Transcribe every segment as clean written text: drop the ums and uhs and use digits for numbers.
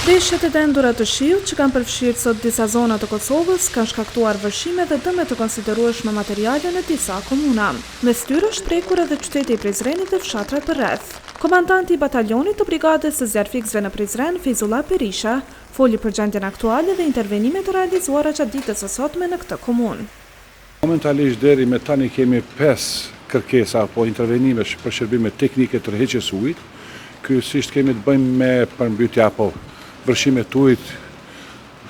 Reshjet e dendura të shiut që kanë përfshirë sot disa zona të Kosovës kanë shkaktuar vërshime dhe dëme të konsiderueshme materiale në disa komuna. Mes tyre është prekur edhe qyteti i Prizrenit dhe fshatrat përreth. Komandanti i batalionit të brigadës së zjarfikësve në Prizren, Feyzullah Berisha, foli për gjendjen aktuale dhe intervenimet e realizuara gjatë ditës së sotme në këtë komunë. Momentalisht deri me tani kemi 5 kërkesa apo intervenime për shërbime teknike të rrëheqjes ujit. Kryesisht kemi të bëjmë me përmbytje apo vërshime të ujit,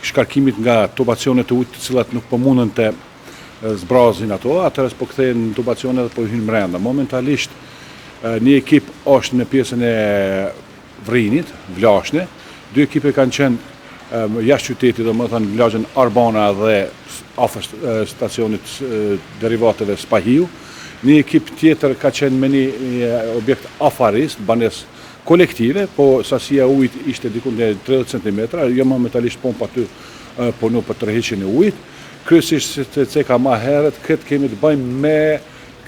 shkarkimit nga tubacionet e ujit të cilat nuk po mundën të zbrazin ato, atëherës po kthehen në tubacione dhe po hyjnë brenda. Momentalisht një ekip është në pjesën e Vrinit, Vlashne, 2 ekipe kanë qenë jashtë qytetit, domethënë lagjen Arbana dhe afër stacionit derivateve Spahiu. Një ekip tjetër ka qenë me një objekt afarist, banesë kolektive, po sasia ujit ishte diku në 30 cm, jo momentalisht pompa aty punu për tërheqjen e ujit. Kryesisht se ka më herët, këtë kemi të bëjmë me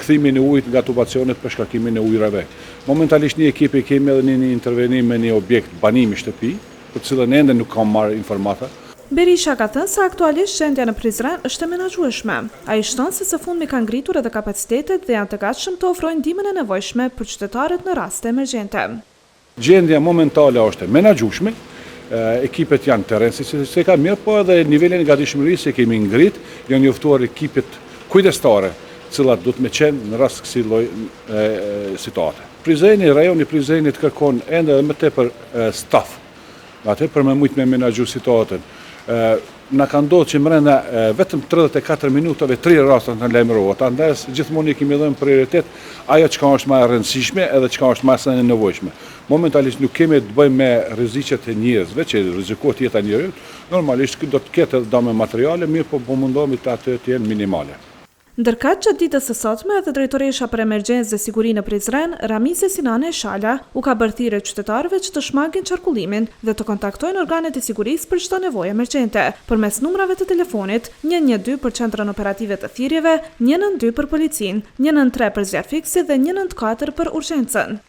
kthimin e ujit nga tubacionet për shkarkimin e ujrave. Momentalisht një ekipi kemi edhe një intervenim me një objekt banimi shtëpi, për cilën ende nuk kam marrë informata. Berisha ka thënë se aktualisht gjendja në Prizren është e menaxhueshme. Ai shton se së fundmi kanë ngritur edhe kapacitetet dhe janë të gatshëm të ofrojnë ndihmën e nevojshme për qytetarët në raste emergjente. Gjendja momentale është e menaxhueshme, ekipet janë të rëndësishme se ka mirë, po edhe nivelin e gatishmërisë që kemi ngrit, janë njoftuar ekipet kujdestare, të cilat duhet me qenë në rast kësaj lloj situate. Prizreni, rajoni i Prizrenit kërkon ende edhe më tepër staf, atë për me mujt me menaxhu situatën. Na ka ndodhur që brenda vetëm 34 minutave 3 raste në lajmërohet. Andaj gjithmonë i kemi dhënë prioritet ajo çka është më e rëndësishme edhe çka është më e nevojshme. Momentalisht nuk kemi të bëjmë me rreziqet e njerëzve, që rrezikohet jeta e njerëzit. Normalisht do të ketë dëme materiale, mirë po mundohemi të atë të jenë minimale. Ndërkëtë gjatë ditës së sotme edhe drejtoresha për emergjencë dhe siguri në Prizren, Ramize Sinane Shala, u ka bërë thirrje qytetarëve që të shmangin qarkullimin dhe të kontaktojnë organet e sigurisë për çdo nevojë emergjente, përmes numrave të telefonit 112 për qendrën operative të thirrjeve, 192 për policinë, 193 për zjarfikësi dhe 194 për urgjencën.